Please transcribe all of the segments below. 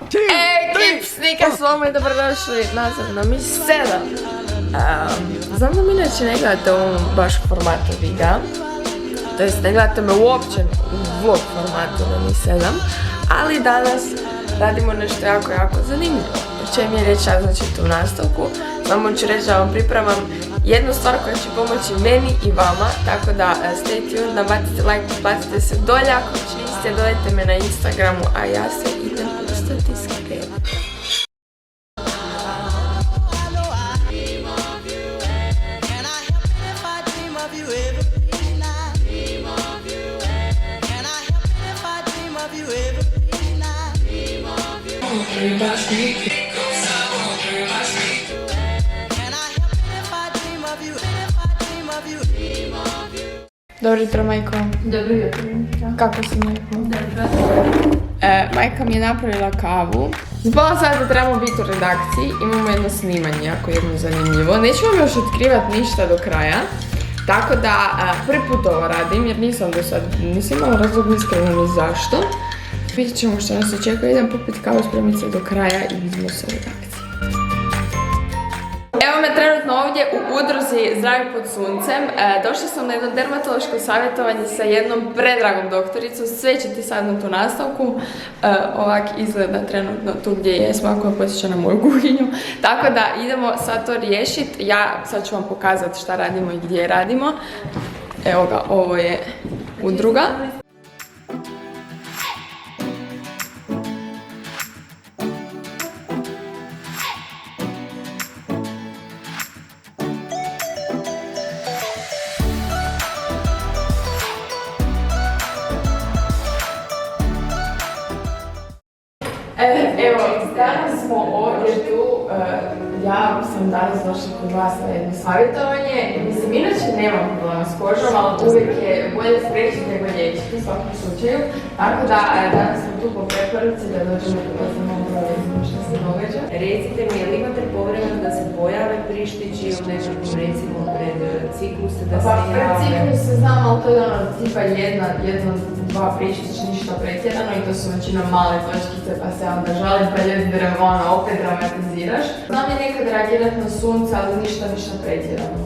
Kipsnika s vama i dobrodošli nazad na Mi 7. Znam da mi inače ne gledate u ovom baš formatu videa, to jest ne gledate me uopće u vlog formatu na Mi 7, ali danas radimo nešto jako zanimljivo. O čem je reći, znači u nastavku. Samo ću reći da vam pripremam jednu stvar koja će pomoći meni i vama, tako da stay tuned, nabacite like, bacite se dolje, ako već niste, dodajte me na Instagramu, a ja se idem ustati skrivati. Dobro jutro, Majko. Dobro jutro. Kako si, Majko? Dobro. Majka mi je napravila kavu. Zbog sada trebamo biti u redakciji, imamo jedno snimanje, jako jedno zanimljivo. Nećemo još otkrivati ništa do kraja, tako da prvi put ovo radim jer nisam do sad, nisam imala razlog iskreno ni zašto. Vidjet ćemo što nas očekuje, idem popiti kavu, spremiti se do kraja i vidimo se u redakciji. Evo me trenutno ovdje u udruzi Zdravi pod suncem. Došla sam na jedno dermatološko savjetovanje sa jednom predragom doktoricom. Sve ćete sad na tu nastavku. Ovak izgleda trenutno tu gdje jesmo, ako vam posjeća na moju kuhinju. Tako da idemo sad to riješiti. Ja sad ću vam pokazati šta radimo i gdje radimo. Evo ga, ovo je udruga. Evo, danas smo ovdje tu, ja sam danas došla kod vas na jedno savjetovanje. Mislim, inače nemam problema s kožom, ali uvijek je bolje spriječiti nego liječiti u svakom slučaju. Tako da danas smo tu po preporuci da dođemo kod vas na malo vidimo što se događa. Recite mi, je li imate povremeno da se pojave prištići u nekakvom, recimo, pred cikluse da se jave? Pa pred cikluse znam, ali to je ono tipa dva prištići, ništa pretjerano i to su većinom male točkice pa se onda žalim pa ljudi opet dramatiziraš. Znam je nekad reagirati na sunce, ali ništa pretjerano.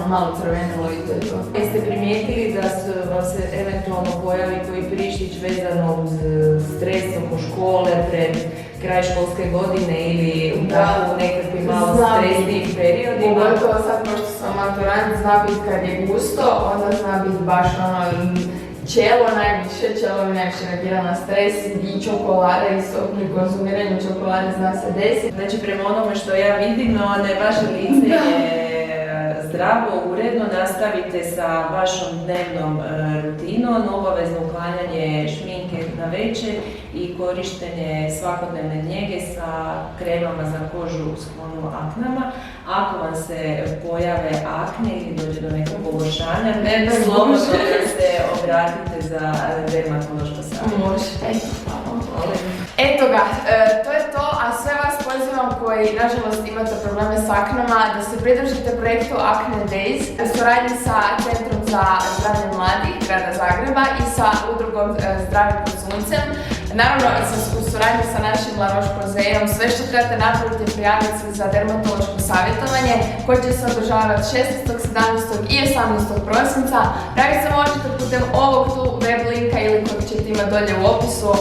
Malo crvenilo i to je to. Jeste primijetili da vam se eventualno pojavi koji prištić vezano uz stres oko škole pred kraj školske godine ili u nekakvim malo stresnim periodima? Pogotovo sad pošto sam maturant, zna biti kad je gusto, onda zna biti baš čelo mi najviše reagira na stres i čokolade, isto pri konzumiranju čokolade zna se desiti. Znači prema onome što ja vidim, da je vaše lice je zdravo, uredno, nastavite sa vašom dnevnom rutinom, obavezno uklanjanje šminke na večer i korištenje svakodnevne njege sa kremama za kožu sklonu aknama. Ako vam se pojave akne ili dođe do nekog pogoršanja, slobodno se obratite za dermatološko savjetovanje. Može, eto ga, to je to, a sve vas pozivam koji nažalost imate probleme s aknama da se pridružite projektu Acne Days u suradnji sa Centrom za zdravlje mladih grada Zagreba i sa udrugom Zdravi pod suncem. Naravno u suradnji sa našim La Roche-Posayom. Sve što trebate napraviti je prijaviti se za dermatološko savjetovanje koje će se održavati 16., 17. i 18. prosinca. Prijavite se možete putem ovog tu web linka ili kojeg ćete imati dolje u opisu.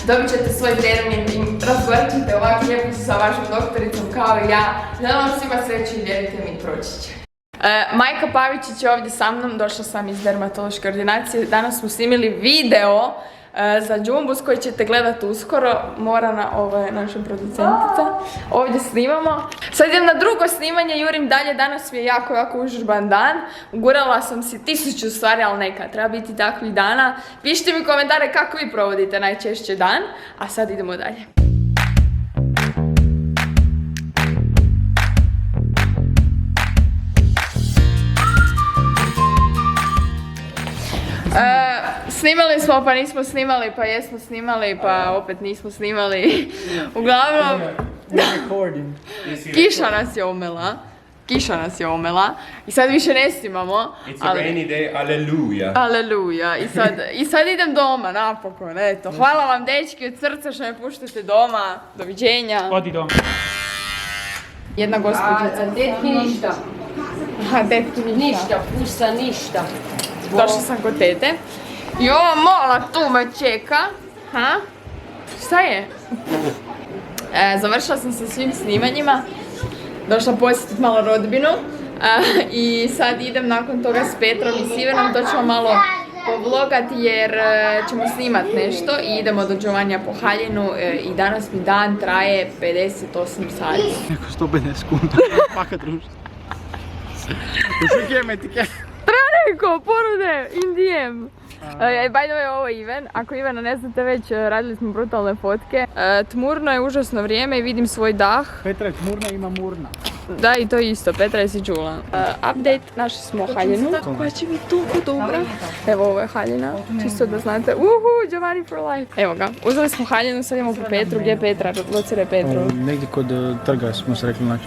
Dobit ćete svoj termin i razgovarat ćete ovako lijepo sa vašom doktoricom kao i ja. Želim vam svima sreću i vjerujte mi, proći će. Majka Pavičić je ovdje sa mnom, došla sam iz dermatološke ordinacije. Danas smo snimili video za Džumbus koji ćete gledati uskoro. Morana, ovo je naša producentica. Ovdje snimamo. Sad idem na drugo snimanje, jurim dalje. Danas mi je jako užurban dan. Ugurala sam si 1000 stvari, ali neka, treba biti takvih dana. Pišite mi komentare kako vi provodite najčešće dan. A sad idemo dalje. Snimali smo pa nismo snimali, pa jesmo snimali, pa opet nismo snimali. Uglavnom, kiša nas je umela. kiša nas je omela i sad više ne snimamo. It's a rainy day, aleluja. Aleluja. I sad idem doma, napokon, eto. Hvala vam dečki od srca što me puštate doma. Doviđenja. Odi doma. Jedna gospođica. Tetki ništa. Aha, tetki ništa. Ništa, pusa ništa. Došla sam kod tete. I ova mola tu me čeka. Ha? Šta je? Završila sam sa svim snimanjima. Došla posjetiti malo rodbinu. I sad idem nakon toga s Petrom i Sivenom. To ćemo malo povlogati jer ćemo snimat nešto. I idemo do Giovannija po haljinu. I danas mi dan traje 58 sati. Neko 150 kuna. Paka društva. Ušli etiket. Neko, ponude, indijem. By the way, ovo je Ivan. Ako Ivana ne znate već, radili smo brutalne fotke. Tmurno je užasno vrijeme i vidim svoj dah. Petra je tmurna, ima murna. Da, i to isto, Petra je si čula. Update, našli smo haljinu. Koja će biti toliko dobra. Evo, ovo je haljina, čisto da znate. Giovanni for life. Evo ga, uzeli smo haljinu, sad idemo po Petru. Gdje je Petra? Locire Petru. Negdje kod trga smo se rekli naći.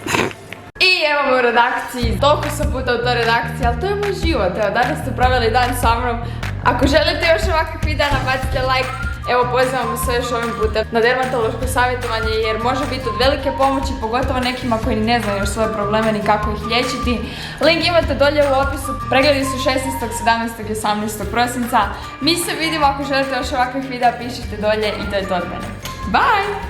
I evo me u redakciji, toliko sam puta u toj redakciji, ali to je moj život, evo danas ste proveli dan sa mnom. Ako želite još ovakvih videa, nabacite like, evo pozivam vas sve još ovim putem na dermatološko savjetovanje jer može biti od velike pomoći, pogotovo nekima koji ne znaju još svoje probleme ni kako ih liječiti. Link imate dolje u opisu, pregledi su 16., 17. i 18. prosinca. Mi se vidimo, ako želite još ovakvih videa pišite dolje i to je to od mene. Bye!